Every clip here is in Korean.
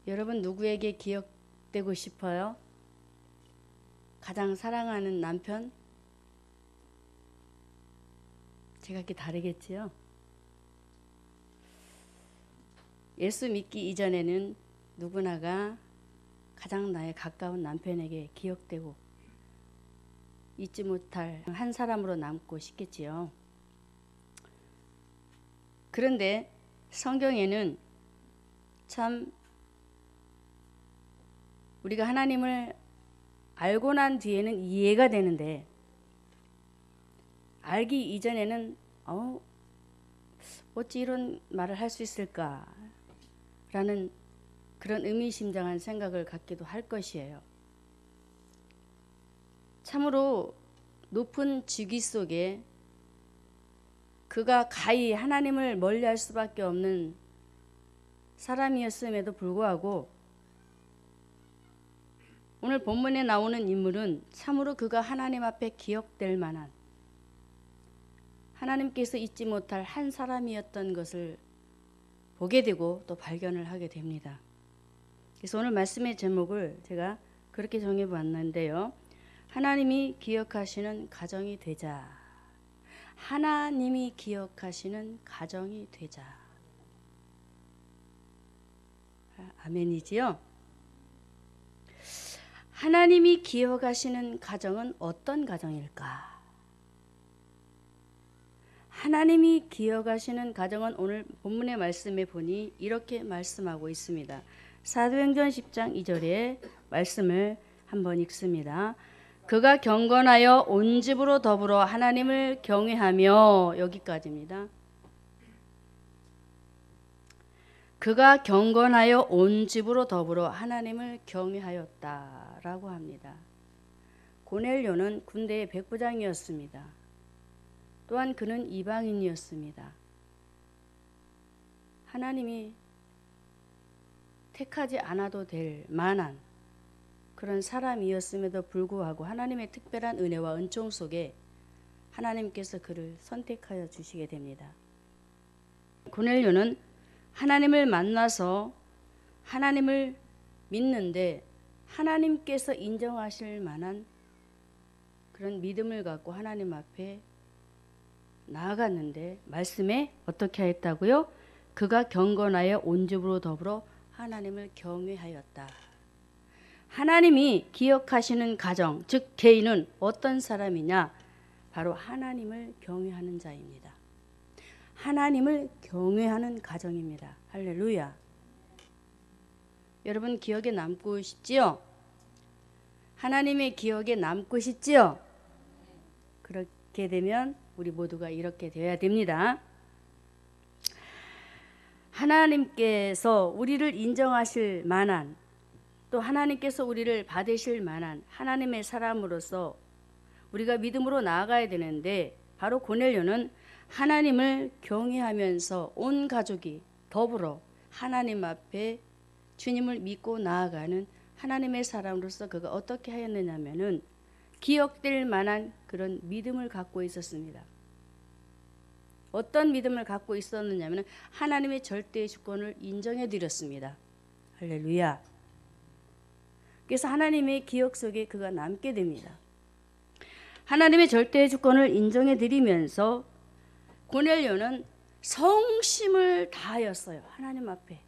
여러분 누구에게 기억되고 싶어요? 가장 사랑하는 남편? 제가 이렇게 다르겠지요? 예수 믿기 이전에는 누구나가 가장 나의 가까운 남편에게 기억되고 잊지 못할 한 사람으로 남고 싶겠지요. 그런데 성경에는 참 우리가 하나님을 알고 난 뒤에는 이해가 되는데 알기 이전에는 어찌 이런 말을 할 수 있을까 라는 그런 의미심장한 생각을 갖기도 할 것이에요. 참으로 높은 직위 속에 그가 가히 하나님을 멀리할 수밖에 없는 사람이었음에도 불구하고 오늘 본문에 나오는 인물은 참으로 그가 하나님 앞에 기억될 만한 하나님께서 잊지 못할 한 사람이었던 것을 보게 되고 또 발견을 하게 됩니다. 그래서 오늘 말씀의 제목을 제가 그렇게 정해봤는데요. 하나님이 기억하시는 가정이 되자. 하나님이 기억하시는 가정이 되자. 아멘이지요? 하나님이 기억하시는 가정은 어떤 가정일까? 하나님이 기억하시는 가정은 오늘 본문의 말씀에 보니 이렇게 말씀하고 있습니다. 사도행전 10장 2절의 말씀을 한번 읽습니다. 그가 경건하여 온 집으로 더불어 하나님을 경외하며, 여기까지입니다. 그가 경건하여 온 집으로 더불어 하나님을 경외하였다라고 합니다. 고넬료는 군대의 백부장이었습니다. 또한 그는 이방인이었습니다. 하나님이 택하지 않아도 될 만한 그런 사람이었음에도 불구하고 하나님의 특별한 은혜와 은총 속에 하나님께서 그를 선택하여 주시게 됩니다. 고넬료는 하나님을 만나서 하나님을 믿는데 하나님께서 인정하실 만한 그런 믿음을 갖고 하나님 앞에 나아갔는데 말씀에 어떻게 하였다고요? 그가 경건하여 온 집으로 더불어 하나님을 경외하였다. 하나님이 기억하시는 가정, 즉 개인은 어떤 사람이냐? 바로 하나님을 경외하는 자입니다. 하나님을 경외하는 가정입니다. 할렐루야. 여러분 기억에 남고 싶지요? 하나님의 기억에 남고 싶지요? 그렇게 되면 우리 모두가 이렇게 되어야 됩니다. 하나님께서 우리를 인정하실 만한, 또 하나님께서 우리를 받으실 만한 하나님의 사람으로서 우리가 믿음으로 나아가야 되는데, 바로 고넬료는 하나님을 경외하면서 온 가족이 더불어 하나님 앞에 주님을 믿고 나아가는 하나님의 사람으로서 그가 어떻게 하였느냐면은 기억될 만한 그런 믿음을 갖고 있었습니다. 어떤 믿음을 갖고 있었느냐면 하나님의 절대의 주권을 인정해 드렸습니다. 할렐루야. 그래서 하나님의 기억 속에 그가 남게 됩니다. 하나님의 절대의 주권을 인정해 드리면서 고넬료는 성심을 다하였어요. 하나님 앞에.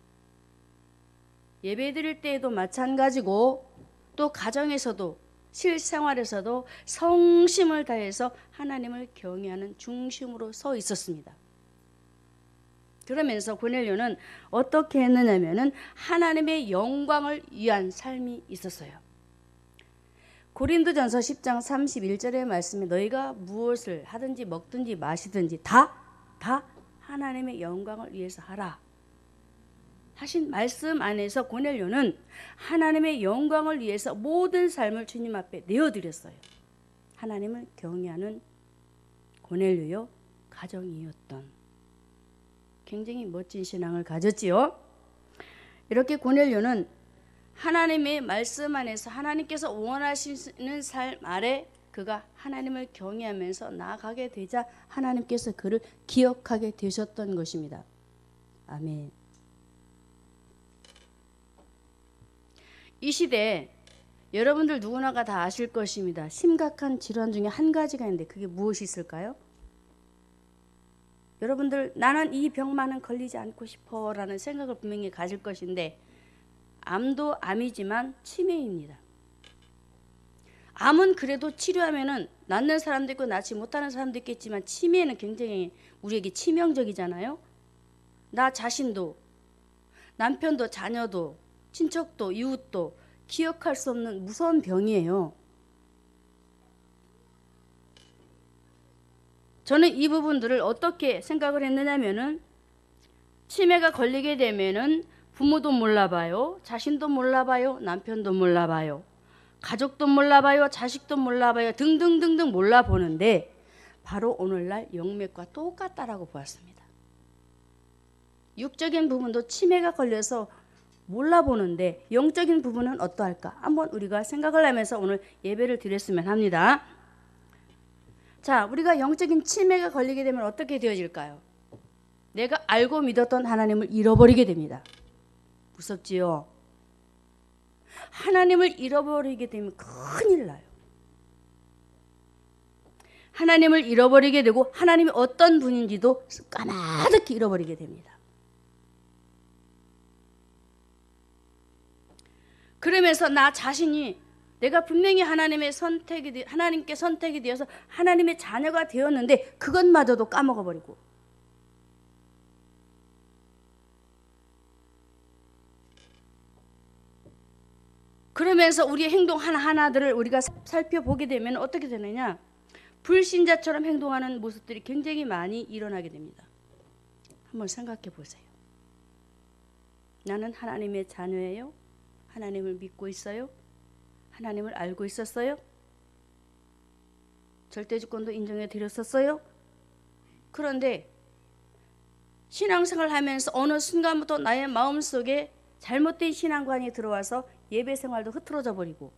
예배 드릴 때에도 마찬가지고 또 가정에서도 실생활에서도 성심을 다해서 하나님을 경외하는 중심으로 서 있었습니다. 그러면서 고넬료는 어떻게 했느냐면은 하나님의 영광을 위한 삶이 있었어요. 고린도전서 10장 31절의 말씀에 너희가 무엇을 하든지 먹든지 마시든지 다 하나님의 영광을 위해서 하라 하신 말씀 안에서 고넬료는 하나님의 영광을 위해서 모든 삶을 주님 앞에 내어드렸어요. 하나님을 경외하는 고넬료요 가정이었던, 굉장히 멋진 신앙을 가졌지요. 이렇게 고넬료는 하나님의 말씀 안에서 하나님께서 원하시는 삶 아래 그가 하나님을 경외하면서 나아가게 되자 하나님께서 그를 기억하게 되셨던 것입니다. 아멘. 이 시대에 여러분들 누구나가 다 아실 것입니다. 심각한 질환 중에 한 가지가 있는데 그게 무엇이 있을까요? 여러분들 나는 이 병만은 걸리지 않고 싶어 라는 생각을 분명히 가질 것인데 암도 암이지만 치매입니다. 암은 그래도 치료하면은 낫는 사람도 있고 낫지 못하는 사람도 있겠지만 치매는 굉장히 우리에게 치명적이잖아요. 나 자신도 남편도 자녀도 친척도 이웃도 기억할 수 없는 무서운 병이에요. 저는 이 부분들을 어떻게 생각을 했느냐면은 치매가 걸리게 되면은 부모도 몰라봐요. 자신도 몰라봐요. 남편도 몰라봐요. 가족도 몰라봐요. 자식도 몰라봐요. 등등등등 몰라보는데 바로 오늘날 영맥과 똑같다라고 보았습니다. 육적인 부분도 치매가 걸려서 몰라보는데 영적인 부분은 어떠할까? 한번 우리가 생각을 하면서 오늘 예배를 드렸으면 합니다. 자, 우리가 영적인 치매가 걸리게 되면 어떻게 되어질까요? 내가 알고 믿었던 하나님을 잃어버리게 됩니다. 무섭지요? 하나님을 잃어버리게 되면 큰일 나요. 하나님을 잃어버리게 되고 하나님이 어떤 분인지도 까마득히 잃어버리게 됩니다. 그러면서 나 자신이 내가 분명히 하나님께 선택이 되어서 하나님의 자녀가 되었는데 그것마저도 까먹어버리고 그러면서 우리의 행동 하나하나들을 우리가 살펴보게 되면 어떻게 되느냐? 불신자처럼 행동하는 모습들이 굉장히 많이 일어나게 됩니다. 한번 생각해 보세요. 나는 하나님의 자녀예요? 하나님을 믿고 있어요? 하나님을 알고 있었어요? 절대주권도 인정해 드렸었어요? 그런데 신앙생활 하면서 어느 순간부터 나의 마음속에 잘못된 신앙관이 들어와서 예배생활도 흐트러져 버리고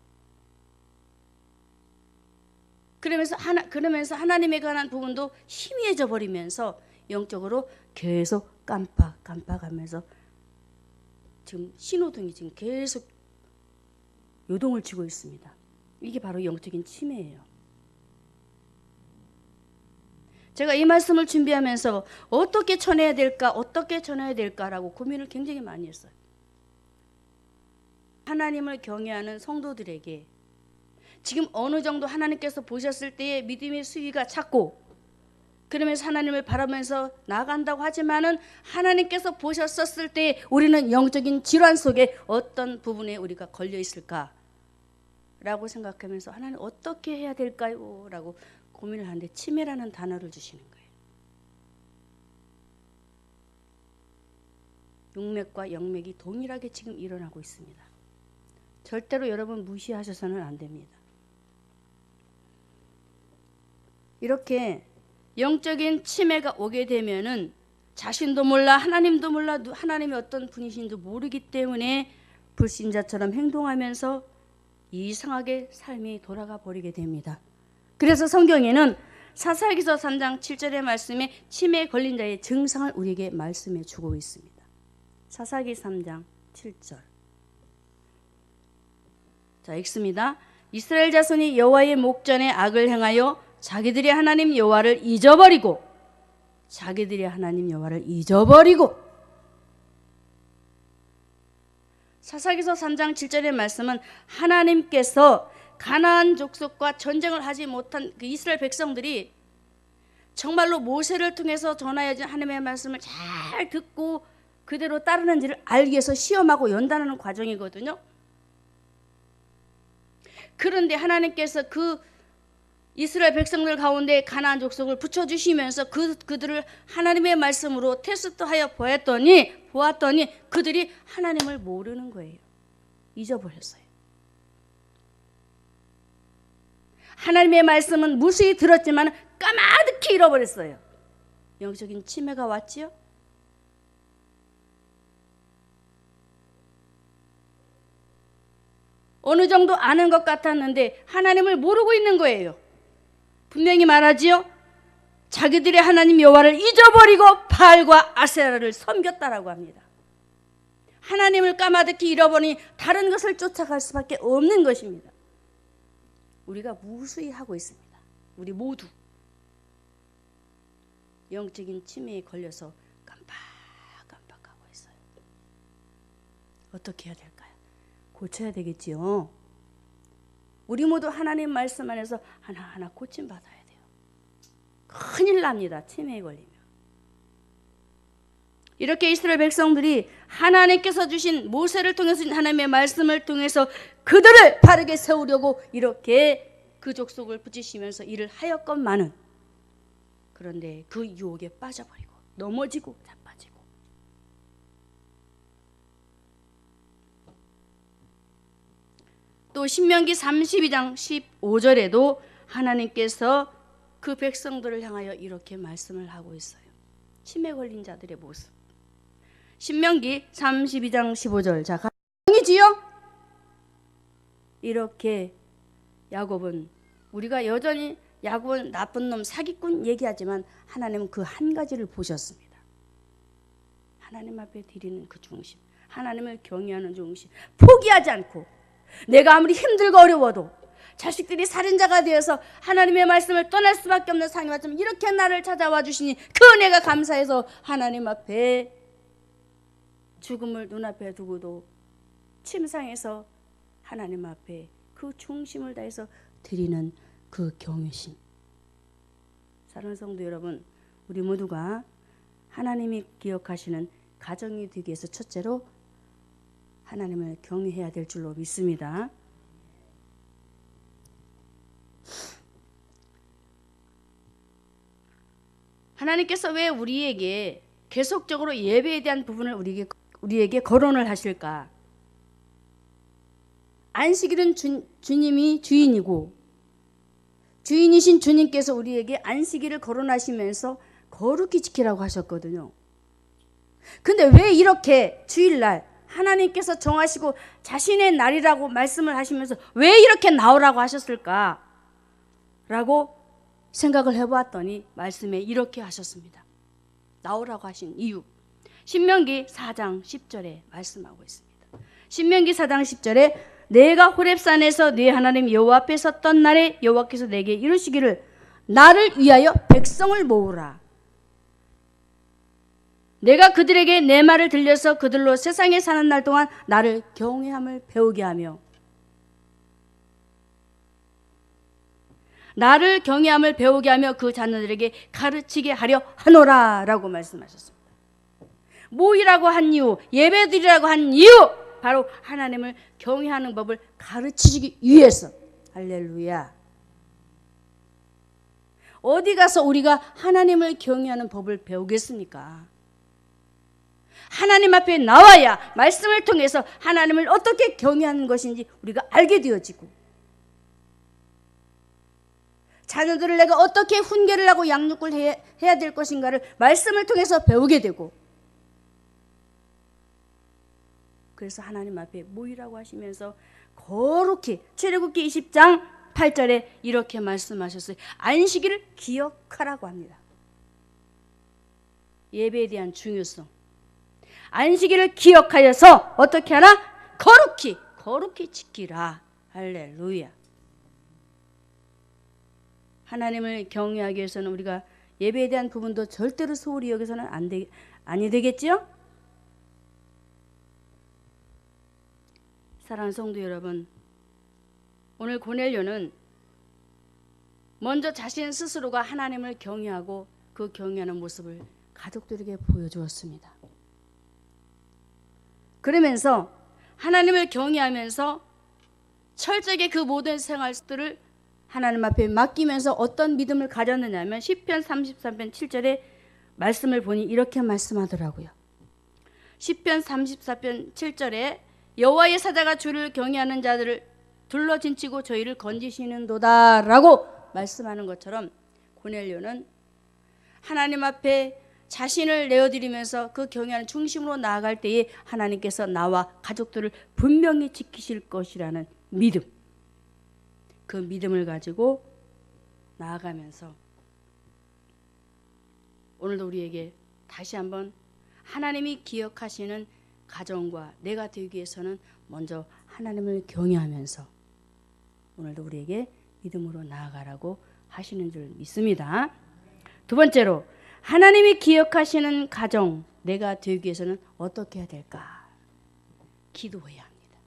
그러면서 하나님에 관한 부분도 희미해져 버리면서 영적으로 계속 깜빡하면서 지금 신호등이 지금 계속 요동을 치고 있습니다. 이게 바로 영적인 치매예요. 제가 이 말씀을 준비하면서 어떻게 전해야 될까라고 고민을 굉장히 많이 했어요. 하나님을 경외하는 성도들에게 지금 어느 정도 하나님께서 보셨을 때의 믿음의 수위가 찼고 그러면서 하나님을 바라면서 나아간다고 하지만은 하나님께서 보셨었을 때 우리는 영적인 질환 속에 어떤 부분에 우리가 걸려 있을까? 라고 생각하면서 하나님 어떻게 해야 될까요? 라고 고민을 하는데 치매라는 단어를 주시는 거예요. 육맥과 영맥이 동일하게 지금 일어나고 있습니다. 절대로 여러분 무시하셔서는 안 됩니다. 이렇게 영적인 치매가 오게 되면은 자신도 몰라 하나님도 몰라 하나님이 어떤 분이신지도 모르기 때문에 불신자처럼 행동하면서 이상하게 삶이 돌아가 버리게 됩니다. 그래서 성경에는 사사기서 3장 7절의 말씀에 치매에 걸린 자의 증상을 우리에게 말씀해 주고 있습니다. 사사기 3장 7절. 자, 읽습니다. 이스라엘 자손이 여호와의 목전에 악을 행하여 자기들의 하나님 여호와를 잊어버리고 사사기서 3장 7절의 말씀은 하나님께서 가나안 족속과 전쟁을 하지 못한 그 이스라엘 백성들이 정말로 모세를 통해서 전하여진 하나님의 말씀을 잘 듣고 그대로 따르는지를 알기 위해서 시험하고 연단하는 과정이거든요. 그런데 하나님께서 그 이스라엘 백성들 가운데 가나안 족속을 붙여주시면서 그들을 하나님의 말씀으로 테스트하여 보았더니 그들이 하나님을 모르는 거예요. 잊어버렸어요. 하나님의 말씀은 무수히 들었지만 까마득히 잃어버렸어요. 영적인 치매가 왔지요? 어느 정도 아는 것 같았는데 하나님을 모르고 있는 거예요. 분명히 말하지요. 자기들의 하나님 여호와를 잊어버리고 바알과 아세라를 섬겼다라고 합니다. 하나님을 까마득히 잃어버리니 다른 것을 쫓아갈 수밖에 없는 것입니다. 우리가 무수히 하고 있습니다. 우리 모두 영적인 치매에 걸려서 깜빡깜빡하고 있어요. 어떻게 해야 될까요? 고쳐야 되겠지요. 우리 모두 하나님 말씀 안에서 하나하나 고침받아야 돼요. 큰일 납니다. 치매에 걸리면. 이렇게 이스라엘 백성들이 하나님께서 주신 모세를 통해서 주신 하나님의 말씀을 통해서 그들을 바르게 세우려고 이렇게 그 족속을 붙이시면서 일을 하였건만은, 그런데 그 유혹에 빠져버리고 넘어지고 자빠지고, 또 신명기 32장 15절에도 하나님께서 그 백성들을 향하여 이렇게 말씀을 하고 있어요. 치매 걸린 자들의 모습. 신명기 32장 15절. 자, 강이지요? 이렇게 야곱은, 우리가 여전히 야곱은 나쁜 놈, 사기꾼 얘기하지만 하나님은 그 한 가지를 보셨습니다. 하나님 앞에 드리는 그 중심, 하나님을 경외하는 중심, 포기하지 않고 내가 아무리 힘들고 어려워도 자식들이 살인자가 되어서 하나님의 말씀을 떠날 수밖에 없는 상황이 왔지만 이렇게 나를 찾아와 주시니 그 은혜가 감사해서 하나님 앞에 죽음을 눈앞에 두고도 침상에서 하나님 앞에 그 중심을 다해서 드리는 그 경외심. 사랑하는 성도 여러분, 우리 모두가 하나님이 기억하시는 가정이 되기 위해서 첫째로 하나님을 경외해야 될 줄로 믿습니다. 하나님께서 왜 우리에게 계속적으로 예배에 대한 부분을 우리에게 거론을 하실까? 안식일은 주님이 주인이고 주인이신 주님께서 우리에게 안식일을 거론하시면서 거룩히 지키라고 하셨거든요. 근데 왜 이렇게 주일날 하나님께서 정하시고 자신의 날이라고 말씀을 하시면서 왜 이렇게 나오라고 하셨을까? 라고 생각을 해보았더니 말씀에 이렇게 하셨습니다. 나오라고 하신 이유. 신명기 4장 10절에 말씀하고 있습니다. 신명기 4장 10절에 내가 호렙산에서 네 하나님 여호와 앞에 섰던 날에 여호와께서 내게 이르시기를 나를 위하여 백성을 모으라. 내가 그들에게 내 말을 들려서 그들로 세상에 사는 날 동안 나를 경외함을 배우게 하며 나를 경외함을 배우게 하며 그 자녀들에게 가르치게 하려 하노라 라고 말씀하셨습니다. 모이라고 한 이유, 예배드리라고 한 이유, 바로 하나님을 경외하는 법을 가르치기 위해서. 할렐루야. 어디 가서 우리가 하나님을 경외하는 법을 배우겠습니까? 하나님 앞에 나와야 말씀을 통해서 하나님을 어떻게 경외하는 것인지 우리가 알게 되어지고, 자녀들을 내가 어떻게 훈계를 하고 양육을 해야 될 것인가를 말씀을 통해서 배우게 되고, 그래서 하나님 앞에 모이라고 하시면서 거룩히 출애굽기 20장 8절에 이렇게 말씀하셨어요. 안식일을 기억하라고 합니다. 예배에 대한 중요성. 안식일을 기억하여서 어떻게 하나? 거룩히 지키라. 할렐루야. 하나님을 경외하기 위해서는 우리가 예배에 대한 부분도 절대로 소홀히 여기서는 아니 되겠지요? 사랑하는 성도 여러분, 오늘 고넬료는 먼저 자신 스스로가 하나님을 경외하고 그 경외하는 모습을 가족들에게 보여주었습니다. 그러면서 하나님을 경외하면서 철저하게 그 모든 생활들을 하나님 앞에 맡기면서 어떤 믿음을 가졌느냐면 시편 33편 7절에 말씀을 보니 이렇게 말씀하더라고요. 시편 34편 7절에 여호와의 사자가 주를 경외하는 자들을 둘러진치고 저희를 건지시는도다 라고 말씀하는 것처럼 고넬료는 하나님 앞에 자신을 내어드리면서 그 경외하는 중심으로 나아갈 때에 하나님께서 나와 가족들을 분명히 지키실 것이라는 믿음, 그 믿음을 가지고 나아가면서 오늘도 우리에게 다시 한번 하나님이 기억하시는 가정과 내가 되기 위해서는 먼저 하나님을 경외하면서 오늘도 우리에게 믿음으로 나아가라고 하시는 줄 믿습니다. 두 번째로 하나님이 기억하시는 가정 내가 되기 위해서는 어떻게 해야 될까? 기도해야 합니다.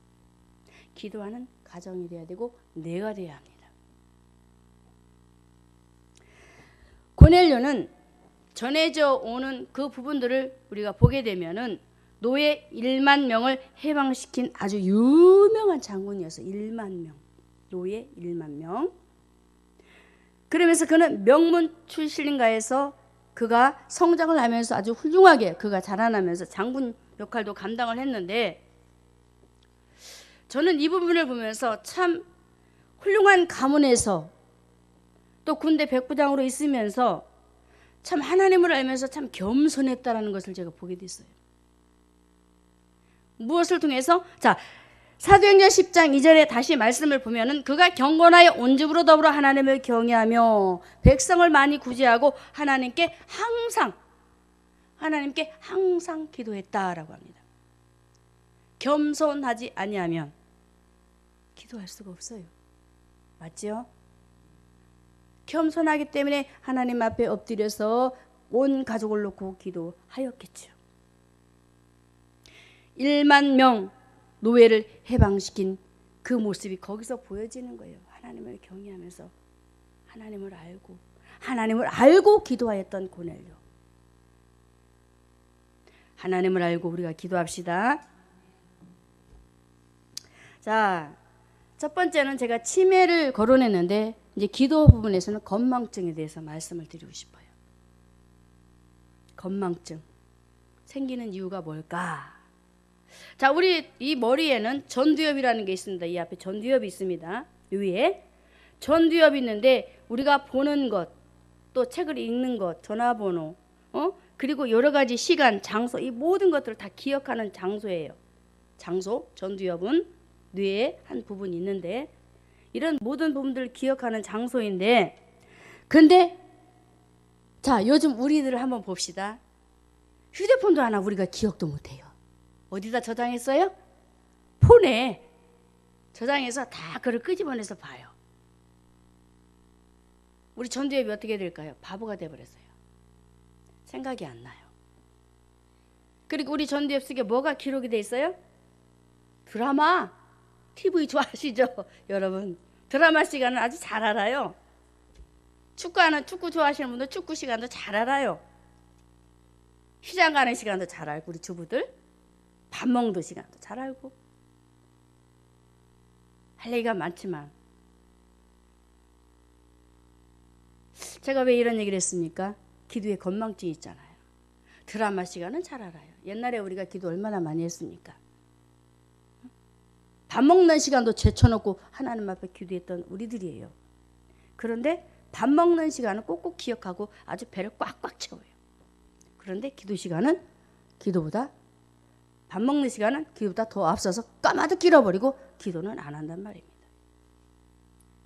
기도하는 가정이 돼야 되고 내가 돼야 합니다. 고넬료는 전해져 오는 그 부분들을 우리가 보게 되면은 노예 1만 명을 해방시킨 아주 유명한 장군이었어요. 1만 명. 노예 1만 명. 그러면서 그는 명문 출신가에서 그가 성장을 하면서 아주 훌륭하게 그가 자라나면서 장군 역할도 감당을 했는데 저는 이 부분을 보면서 참 훌륭한 가문에서 또 군대 백부장으로 있으면서 참 하나님을 알면서 참 겸손했다라는 것을 제가 보게 됐어요. 무엇을 통해서? 자, 사도행전 10장 2절에 다시 말씀을 보면은 그가 경건하여 온 집으로 더불어 하나님을 경외하며 백성을 많이 구제하고 하나님께 항상 기도했다라고 합니다. 겸손하지 아니하면 기도할 수가 없어요. 맞죠? 겸손하기 때문에 하나님 앞에 엎드려서 온 가족을 놓고 기도하였겠죠. 1만 명 노예를 해방시킨 그 모습이 거기서 보여지는 거예요. 하나님을 경외하면서 하나님을 알고 기도하였던 고넬료. 하나님을 알고 우리가 기도합시다. 자, 첫 번째는 제가 치매를 거론했는데 이제 기도 부분에서는 건망증에 대해서 말씀을 드리고 싶어요. 건망증 생기는 이유가 뭘까? 자, 우리 이 머리에는 전두엽이라는 게 있습니다. 이 앞에 전두엽이 있습니다. 위에 전두엽이 있는데 우리가 보는 것, 또 책을 읽는 것, 전화번호, 그리고 여러 가지 시간, 장소, 이 모든 것들을 다 기억하는 장소예요. 장소, 전두엽은 뇌의 한 부분이 있는데 이런 모든 부분들을 기억하는 장소인데 근데 자, 요즘 우리들을 한번 봅시다. 휴대폰도 하나 우리가 기억도 못해요. 어디다 저장했어요? 폰에 저장해서 다 그걸 끄집어내서 봐요. 우리 전두엽이 어떻게 될까요? 바보가 돼버렸어요. 생각이 안 나요. 그리고 우리 전두엽 속에 뭐가 기록이 돼 있어요? 드라마, TV 좋아하시죠? 여러분 드라마 시간은 아주 잘 알아요. 축구 좋아하시는 분들 축구 시간도 잘 알아요. 시장 가는 시간도 잘 알고 우리 주부들 밥 먹는 시간도 잘 알고 할 얘기가 많지만 제가 왜 이런 얘기를 했습니까? 기도에 건망증이 있잖아요. 드라마 시간은 잘 알아요. 옛날에 우리가 기도 얼마나 많이 했습니까? 밥 먹는 시간도 제쳐놓고 하나님 앞에 기도했던 우리들이에요. 그런데 밥 먹는 시간은 꼭꼭 기억하고 아주 배를 꽉꽉 채워요. 그런데 기도 시간은 기도보다 밥 먹는 시간은 기도보다 더 앞서서 까마득 잃어버리고 기도는 안 한단 말입니다.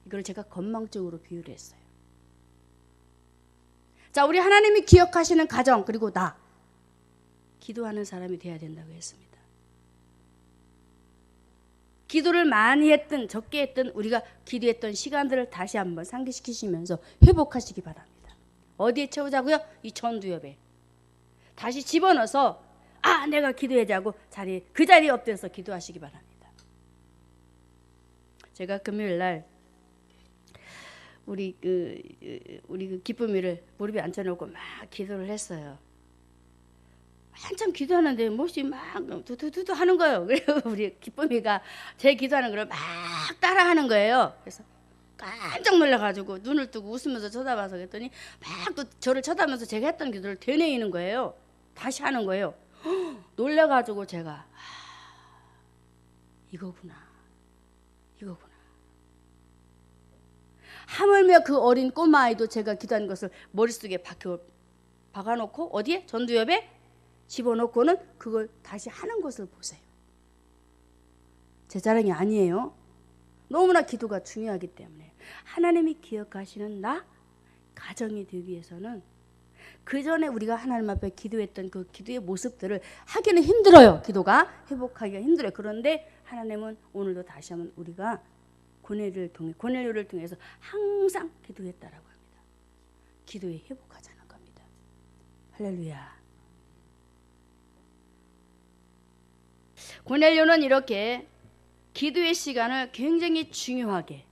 이걸 제가 건망증으로 비유를 했어요. 자, 우리 하나님이 기억하시는 가정 그리고 나 기도하는 사람이 돼야 된다고 했습니다. 기도를 많이 했든 적게 했든 우리가 기도했던 시간들을 다시 한번 상기시키시면서 회복하시기 바랍니다. 어디에 채우자고요? 이 전두엽에 다시 집어넣어서 내가 기도하자고 그 자리에 엎드려서 기도하시기 바랍니다. 제가 금요일 날 우리 그 기쁨이를 무릎에 앉혀놓고 막 기도를 했어요. 한참 기도하는데 몹시 막 두두두두 하는 거예요. 그래서 우리 기쁨이가 제 기도하는 걸 막 따라하는 거예요. 그래서 깜짝 놀라가지고 눈을 뜨고 웃으면서 쳐다봐서 그랬더니 막 또 저를 쳐다보면서 제가 했던 기도를 되뇌이는 거예요. 다시 하는 거예요. 놀라가지고 제가 이거구나. 하물며 그 어린 꼬마아이도 제가 기도한 것을 머릿속에 박아놓고 어디에? 전두엽에 집어넣고는 그걸 다시 하는 것을 보세요. 제 자랑이 아니에요. 너무나 기도가 중요하기 때문에 하나님이 기억하시는 나 가정이 되기 위해서는 그 전에 우리가 하나님 앞에 기도했던 그 기도의 모습들을 하기는 힘들어요. 기도가 회복하기가 힘들어요. 그런데 하나님은 오늘도 다시 한번 우리가 고넬료를 통해서 항상 기도했다라고 합니다. 기도에 회복하자는 겁니다. 할렐루야. 고넬료는 이렇게 기도의 시간을 굉장히 중요하게,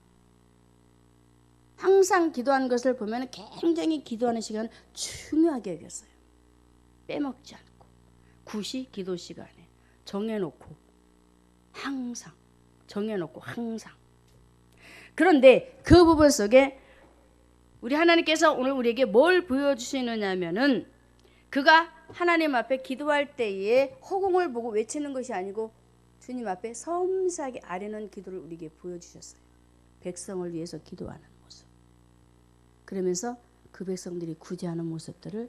항상 기도한 것을 보면 굉장히 기도하는 시간을 중요하게 여겼어요. 빼먹지 않고 굿이 기도 시간에 정해놓고 항상 정해놓고 항상. 그런데 그 부분 속에 우리 하나님께서 오늘 우리에게 뭘 보여주시느냐 하면은, 그가 하나님 앞에 기도할 때에 허공을 보고 외치는 것이 아니고 주님 앞에 섬세하게 아뢰는 기도를 우리에게 보여주셨어요. 백성을 위해서 기도하는 모습. 그러면서 그 백성들이 구제하는 모습들을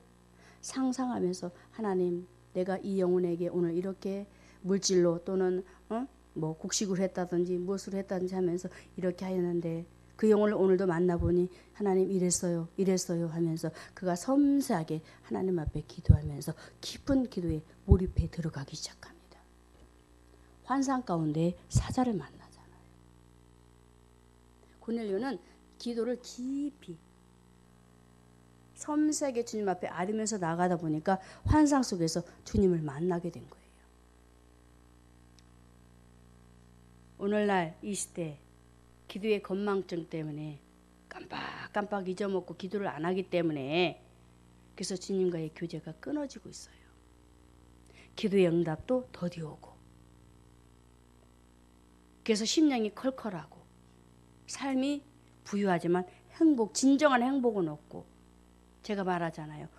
상상하면서, 하나님, 내가 이 영혼에게 오늘 이렇게 물질로 또는 뭐 곡식을 했다든지 무엇을 했다든지 하면서 이렇게 하였는데 그 영혼을 오늘도 만나보니 하나님 이랬어요 하면서 그가 섬세하게 하나님 앞에 기도하면서 깊은 기도에 몰입해 들어가기 시작합니다. 환상 가운데 사자를 만나잖아요. 고넬료는 기도를 깊이 섬세하게 주님 앞에 아뢰면서 나가다 보니까 환상 속에서 주님을 만나게 된 거예요. 오늘날 이 시대 기도의 건망증 때문에 깜빡 잊어먹고 기도를 안 하기 때문에, 그래서 주님과의 교제가 끊어지고 있어요. 기도의 응답도 더디 오고, 그래서 심령이 컬컬하고 삶이 부유하지만 진정한 행복은 없고, 제가 말하잖아요.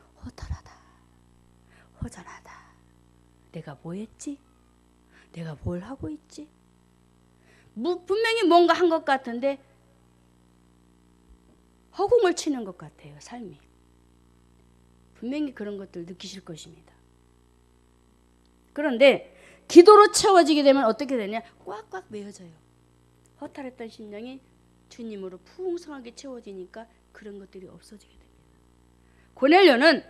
허전하다. 내가 뭐 했지? 내가 뭘 하고 있지? 분명히 뭔가 한 것 같은데 허공을 치는 것 같아요. 삶이. 분명히 그런 것들 느끼실 것입니다. 그런데 기도로 채워지게 되면 어떻게 되냐? 꽉꽉 메어져요. 허탈했던 심령이 주님으로 풍성하게 채워지니까 그런 것들이 없어지게 됩니다. 고넬료는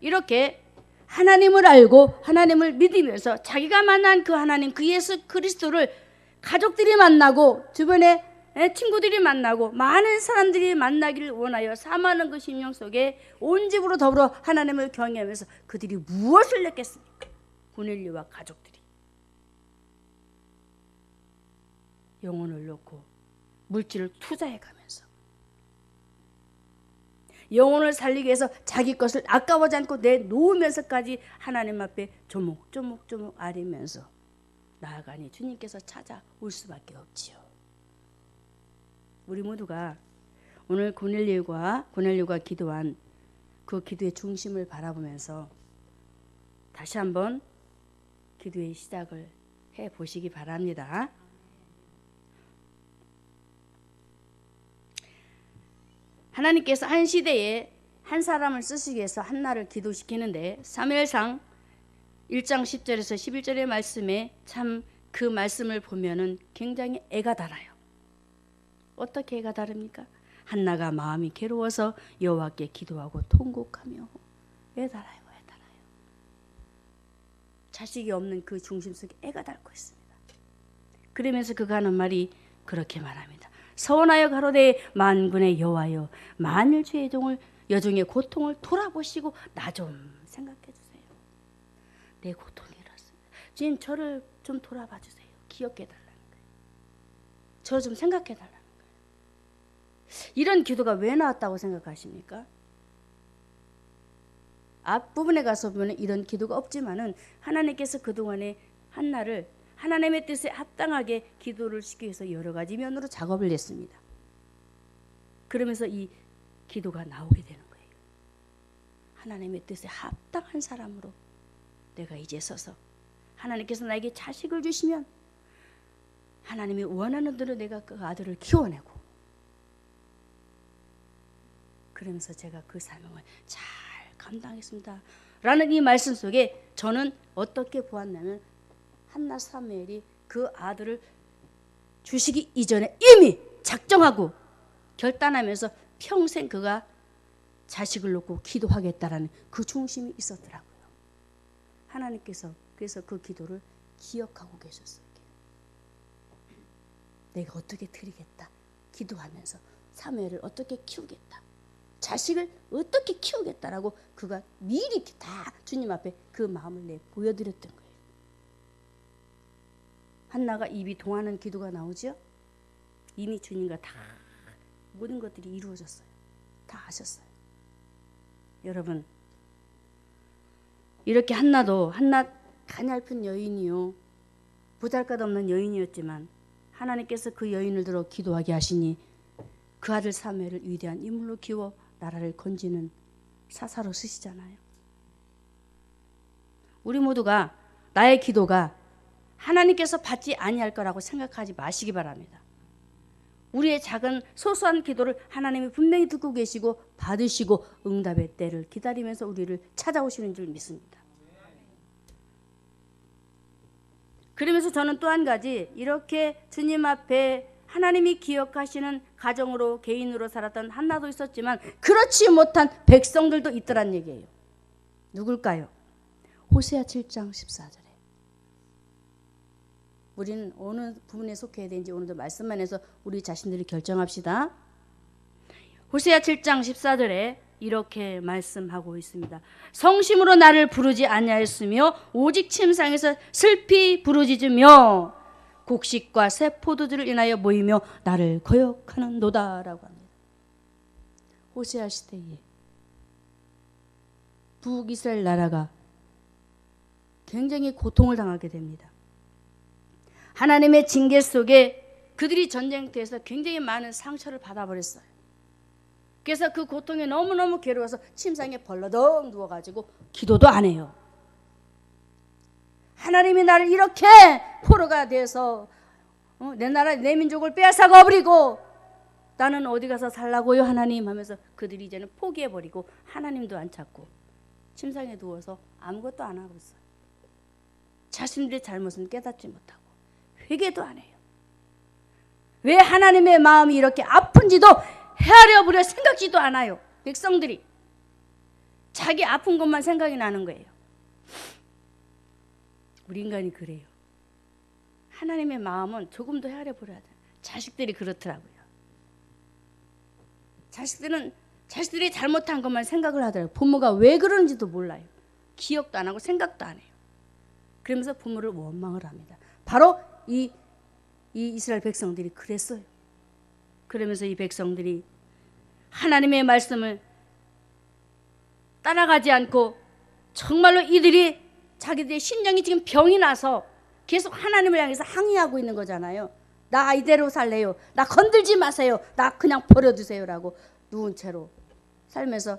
이렇게 하나님을 알고 하나님을 믿으면서 자기가 만난 그 하나님, 그 예수 그리스도를 가족들이 만나고 주변에 친구들이 만나고 많은 사람들이 만나기를 원하여 사모하는 그 심령 속에 온 집으로 더불어 하나님을 경외하면서 그들이 무엇을 냈겠습니까? 고넬료와 가족들이 영혼을 놓고 물질을 투자해가면서 영혼을 살리기 위해서 자기 것을 아까워하지 않고 내놓으면서까지 하나님 앞에 조목조목 아뢰면서 나아가니 주님께서 찾아올 수밖에 없지요. 우리 모두가 오늘 고넬료가 기도한 그 기도의 중심을 바라보면서 다시 한번 기도의 시작을 해보시기 바랍니다. 하나님께서 한 시대에 한 사람을 쓰시기 위해서 한나를 기도시키는데, 사무엘상 1장 10절에서 11절의 말씀에 참 그 말씀을 보면은 굉장히 애가 달아요. 어떻게 애가 다릅니까? 한나가 마음이 괴로워서 여호와께 기도하고 통곡하며 애 달아요. 자식이 없는 그 중심 속에 애가 닳고 있습니다. 그러면서 그가 하는 말이 그렇게 말합니다. 서원하여 가로되 만군의 여호와여, 만일 주의 여종의 고통을 돌아보시고 나 좀 생각해 주세요. 내 고통이 이렇습니다. 주님, 저를 좀 돌아봐 주세요. 기억해 달라는 거예요. 저 좀 생각해 달라는 거예요. 이런 기도가 왜 나왔다고 생각하십니까? 앞부분에 가서 보면 이런 기도가 없지만은 하나님께서 그동안에 한나를 하나님의 뜻에 합당하게 기도를 시키기 위해서 여러 가지 면으로 작업을 했습니다. 그러면서 이 기도가 나오게 되는 거예요. 하나님의 뜻에 합당한 사람으로 내가 이제 서서 하나님께서 나에게 자식을 주시면 하나님이 원하는 대로 내가 그 아들을 키워내고, 그러면서 제가 그 사명을 잘 감당했습니다 라는 이 말씀 속에 저는 어떻게 보았냐면, 한나 사무엘이 그 아들을 주시기 이전에 이미 작정하고 결단하면서 평생 그가 자식을 놓고 기도하겠다라는 그 중심이 있었더라고요. 하나님께서 그래서 그 기도를 기억하고 계셨어요. 내가 어떻게 드리겠다. 기도하면서 사무엘을 어떻게 키우겠다. 자식을 어떻게 키우겠다라고 그가 미리 다 주님 앞에 그 마음을 보여드렸던 거예요. 한나가 입이 동하는 기도가 나오죠. 이미 주님과 다 모든 것들이 이루어졌어요. 다 하셨어요. 여러분, 이렇게 한나 가냘픈 여인이요, 보잘것없는 여인이었지만 하나님께서 그 여인을 들어 기도하게 하시니 그 아들 사무엘을 위대한 인물로 키워 나라를 건지는 사사로 쓰시잖아요. 우리 모두가 나의 기도가 하나님께서 받지 아니할 거라고 생각하지 마시기 바랍니다. 우리의 작은 소소한 기도를 하나님이 분명히 듣고 계시고 받으시고 응답의 때를 기다리면서 우리를 찾아오시는 줄 믿습니다. 그러면서 저는 또 한 가지, 이렇게 주님 앞에 하나님이 기억하시는 가정으로 개인으로 살았던 한나도 있었지만 그렇지 못한 백성들도 있더란 얘기예요. 누굴까요? 호세아 7장 14절에 우리는 어느 부분에 속해야 되는지 오늘도 말씀만 해서 우리 자신들이 결정합시다. 호세아 7장 14절에 이렇게 말씀하고 있습니다. 성심으로 나를 부르지 아니하였으며 오직 침상에서 슬피 부르짖으며 곡식과 새 포도주를 인하여 모이며 나를 거역하는도다라고 합니다. 호세아 시대에 북이스라엘 나라가 굉장히 고통을 당하게 됩니다. 하나님의 징계 속에 그들이 전쟁터에서 굉장히 많은 상처를 받아버렸어요. 그래서 그 고통에 너무너무 괴로워서 침상에 벌러덩 누워가지고 기도도 안 해요. 하나님이 나를 이렇게 포로가 돼서 내 나라 내 민족을 빼앗아가 버리고 나는 어디 가서 살라고요 하나님 하면서 그들이 이제는 포기해버리고 하나님도 안 찾고 침상에 누워서 아무것도 안 하고 있어요. 자신들의 잘못은 깨닫지 못하고 회개도 안 해요. 왜 하나님의 마음이 이렇게 아픈지도 헤아려 보려 생각지도 않아요. 백성들이 자기 아픈 것만 생각이 나는 거예요. 우리 인간이 그래요. 하나님의 마음은 조금 더 헤아려 보려야 돼요. 자식들이 그렇더라고요. 자식들이 잘못한 것만 생각을 하더라고요. 부모가 왜 그런지도 몰라요. 기억도 안 하고 생각도 안 해요. 그러면서 부모를 원망을 합니다. 바로 이 이스라엘 백성들이 그랬어요. 그러면서 이 백성들이 하나님의 말씀을 따라가지 않고 정말로 이들이 자기들의 심령이 지금 병이 나서 계속 하나님을 향해서 항의하고 있는 거잖아요. 나 이대로 살래요. 나 건들지 마세요. 나 그냥 버려두세요 라고 누운 채로 살면서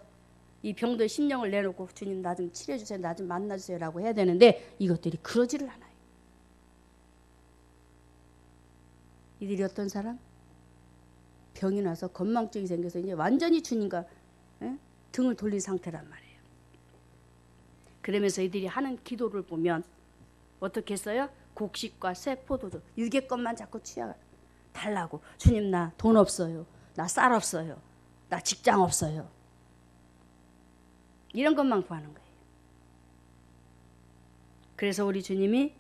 이 병도의 심령을 내놓고 주님 나 좀 치료해주세요. 나 좀 만나주세요 라고 해야 되는데 이것들이 그러지를 않아요. 이들이 어떤 사람? 병이 나서 건망증이 생겨서 이제 완전히 주님과 등을 돌린 상태란 말이에요. 그러면서 이들이 하는 기도를 보면 어떻게 했어요? 곡식과 새 포도주 유괴 것만 자꾸 달라고. 주님 나 돈 없어요. 나 쌀 없어요. 나 직장 없어요. 이런 것만 구하는 거예요. 그래서 우리 주님이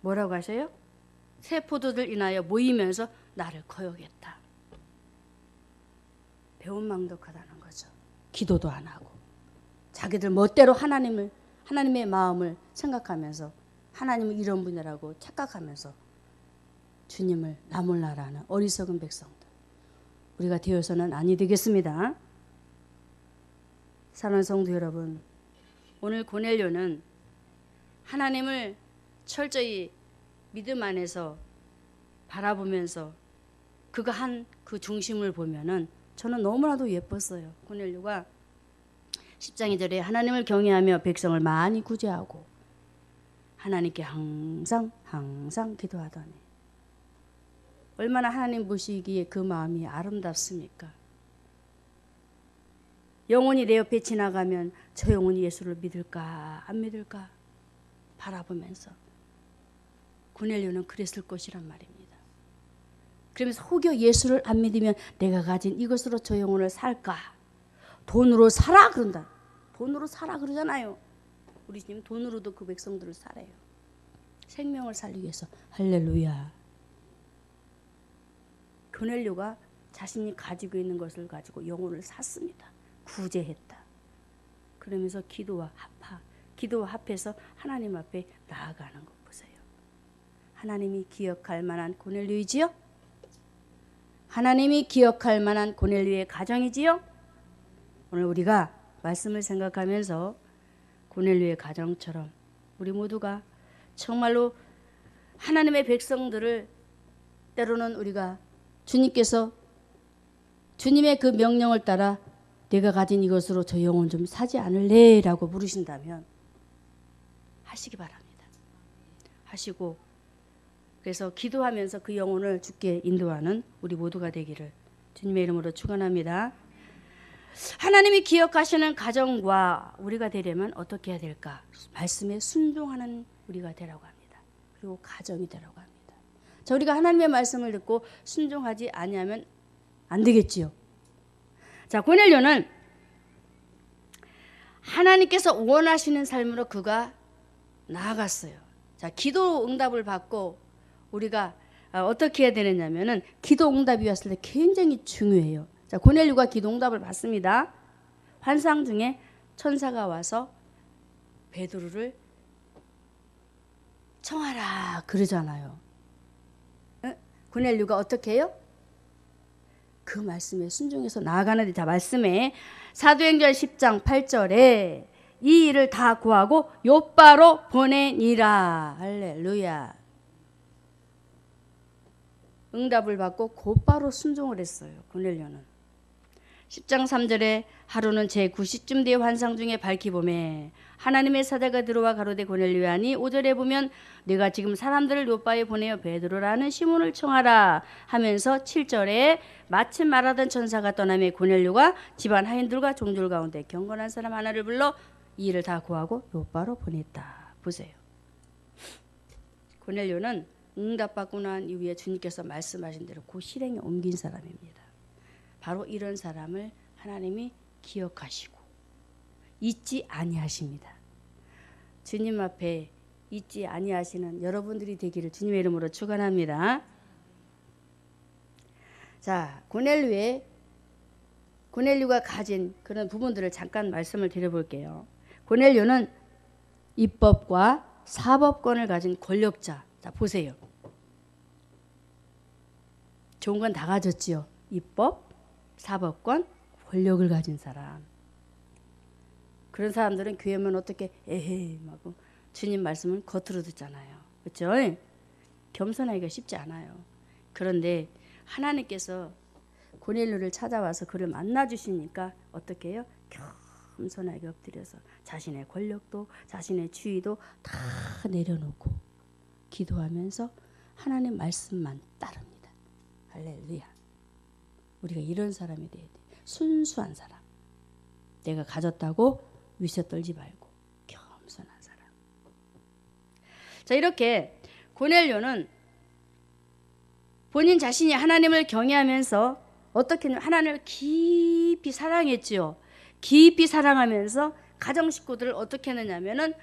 뭐라고 하셔요? 새 포도들 인하여 모이면서 나를 거역했다. 배은망덕하다는 거죠. 기도도 안 하고 자기들 멋대로 하나님의 마음을 생각하면서 하나님은 이런 분이라고 착각하면서 주님을 나몰라라는 어리석은 백성들. 우리가 되어서는 아니 되겠습니다. 사랑하는 성도 여러분, 오늘 고넬료는 하나님을 철저히 믿음 안에서 바라보면서 그가 한 그 중심을 보면은 저는 너무나도 예뻤어요. 고넬료가 10장 2절에 하나님을 경외하며 백성을 많이 구제하고 하나님께 항상 기도하더니 얼마나 하나님 보시기에 그 마음이 아름답습니까? 영혼이 내 옆에 지나가면 저 영혼이 예수를 믿을까 안 믿을까 바라보면서 고넬료는 그랬을 것이란 말입니다. 그러면서 혹여 예수를 안 믿으면 내가 가진 이것으로 저 영혼을 살까? 돈으로 사라 그런다. 돈으로 사라 그러잖아요. 우리 주님 돈으로도 그 백성들을 살아요. 생명을 살리기 위해서. 할렐루야. 고넬료가 자신이 가지고 있는 것을 가지고 영혼을 샀습니다. 구제했다. 그러면서 기도와 합해서 하나님 앞에 나아가는 것 보세요. 하나님이 기억할 만한 고넬료이지요? 하나님이 기억할 만한 고넬료의 가정이지요? 오늘 우리가 말씀을 생각하면서 고넬료의 가정처럼 우리 모두가 정말로 하나님의 백성들을 때로는 우리가 주님께서 주님의 그 명령을 따라 내가 가진 이것으로 저 영혼 좀 사지 않을래? 라고 부르신다면 하시기 바랍니다. 하시고 그래서 기도하면서 그 영혼을 주께 인도하는 우리 모두가 되기를 주님의 이름으로 축원합니다. 하나님이 기억하시는 가정과 우리가 되려면 어떻게 해야 될까? 말씀에 순종하는 우리가 되라고 합니다. 그리고 가정이 되라고 합니다. 자, 우리가 하나님의 말씀을 듣고 순종하지 아니하면 안 되겠지요. 자, 고넬료는 하나님께서 원하시는 삶으로 그가 나아갔어요. 자, 기도 응답을 받고 우리가 어떻게 해야 되느냐면은 기도 응답이 왔을 때 굉장히 중요해요. 자, 고넬료가 기도 응답을 받습니다. 환상 중에 천사가 와서 베드로를 청하라 그러잖아요. 고넬료가 어떻게 해요? 그 말씀에 순종해서 나아가는데, 자, 말씀에 사도행전 10장 8절에 이 일을 다 구하고 요바로 보내니라. 할렐루야. 응답을 받고 곧바로 순종을 했어요. 고넬료는 10장 3절에 하루는 제9시쯤 되어 환상 중에 밝히 보매 하나님의 사자가 들어와 가로되 고넬료야 하니 5절에 보면 내가 지금 사람들을 요바에 보내어 베드로라는 시몬을 청하라 하면서 7절에 마침 말하던 천사가 떠나며 고넬료가 집안 하인들과 종들 가운데 경건한 사람 하나를 불러 이 일을 다 구하고 요바로 보냈다. 보세요. 고넬료는 응답받고 난 이후에 주님께서 말씀하신 대로 그 실행에 옮긴 사람입니다. 바로 이런 사람을 하나님이 기억하시고 잊지 아니하십니다. 주님 앞에 잊지 아니하시는 여러분들이 되기를 주님의 이름으로 축원합니다. 자, 고넬료가 가진 그런 부분들을 잠깐 말씀을 드려볼게요. 고넬료는 입법과 사법권을 가진 권력자. 자, 보세요. 좋은 건 다 가졌지요. 입법, 사법권, 권력을 가진 사람. 그런 사람들은 교회 오면 어떻게 에헤이 하고 주님 말씀을 겉으로 듣잖아요. 그렇죠? 겸손하기가 쉽지 않아요. 그런데 하나님께서 고넬료를 찾아와서 그를 만나주시니까 어떻게 해요? 겸손하게 엎드려서 자신의 권력도 자신의 지위도 다 내려놓고 기도하면서 하나님 말씀만 따릅니다. 할렐루야. 우리가 이런 사람이 돼야 돼. 순수한 사람. 내가 가졌다고 위세 떨지 말고 겸손한 사람. 자, 이렇게 고넬료는 본인 자신이 하나님을 경외하면서 어떻게 하나님을 깊이 사랑했지요. 깊이 사랑하면서 가정 식구들을 어떻게 했느냐면은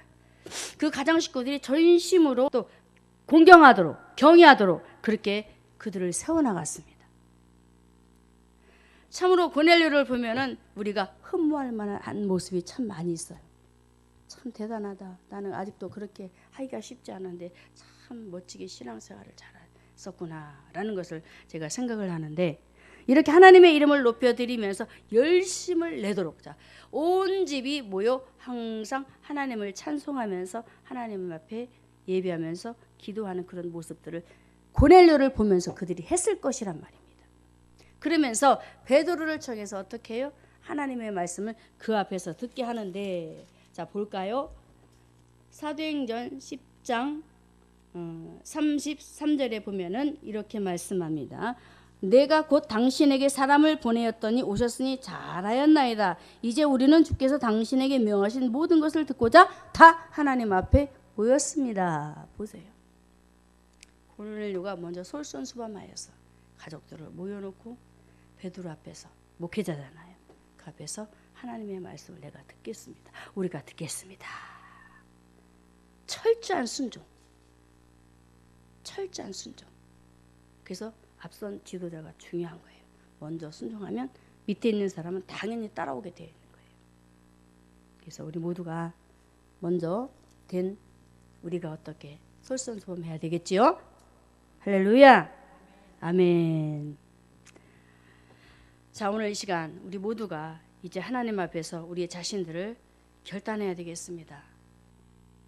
그 가정 식구들이 전심으로 또 공경하도록 경외하도록 그렇게 그들을 세워나갔습니다. 참으로 고넬료를 보면은 우리가 흠모할 만한 모습이 참 많이 있어요. 참 대단하다. 나는 아직도 그렇게 하기가 쉽지 않은데 참 멋지게 신앙생활을 잘했었구나라는 것을 제가 생각을 하는데, 이렇게 하나님의 이름을 높여드리면서 열심을 내도록, 자, 온 집이 모여 항상 하나님을 찬송하면서 하나님 앞에 예배하면서 기도하는 그런 모습들을 고넬료를 보면서 그들이 했을 것이란 말입니다. 그러면서 베드로를 청해서 어떻게 해요? 하나님의 말씀을 그 앞에서 듣게 하는데, 자, 볼까요? 사도행전 10장 33절에 보면은 이렇게 말씀합니다. 내가 곧 당신에게 사람을 보내었더니 오셨으니 잘하였나이다. 이제 우리는 주께서 당신에게 명하신 모든 것을 듣고자 다 하나님 앞에 모였습니다. 보세요. 고넬료가 먼저 솔선수범하여서 가족들을 모여놓고 베드로 앞에서, 목회자잖아요, 그 앞에서 하나님의 말씀을 내가 듣겠습니다. 우리가 듣겠습니다. 철저한 순종. 철저한 순종. 그래서 앞선 지도자가 중요한 거예요. 먼저 순종하면 밑에 있는 사람은 당연히 따라오게 되어 있는 거예요. 그래서 우리 모두가 먼저 된 우리가 어떻게 솔선수범해야 되겠지요? 할렐루야. 아멘. 자, 오늘 이 시간 우리 모두가 이제 하나님 앞에서 우리의 자신들을 결단해야 되겠습니다.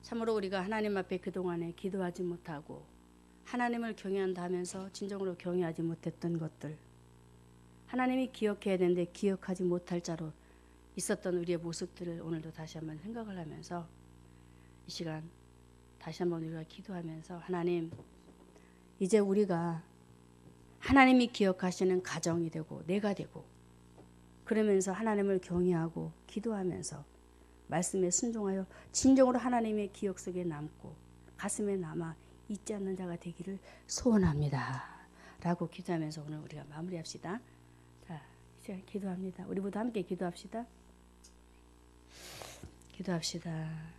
참으로 우리가 하나님 앞에 그동안에 기도하지 못하고 하나님을 경외한다 하면서 진정으로 경외하지 못했던 것들, 하나님이 기억해야 되는데 기억하지 못할 자로 있었던 우리의 모습들을 오늘도 다시 한번 생각을 하면서 이 시간 다시 한번 우리가 기도하면서 하나님, 이제 우리가 하나님이 기억하시는 가정이 되고 내가 되고 그러면서 하나님을 경외하고 기도하면서 말씀에 순종하여 진정으로 하나님의 기억 속에 남고 가슴에 남아 잊지 않는 자가 되기를 소원합니다. 라고 기도하면서 오늘 우리가 마무리합시다. 자, 이제 기도합니다. 우리 모두 함께 기도합시다. 기도합시다.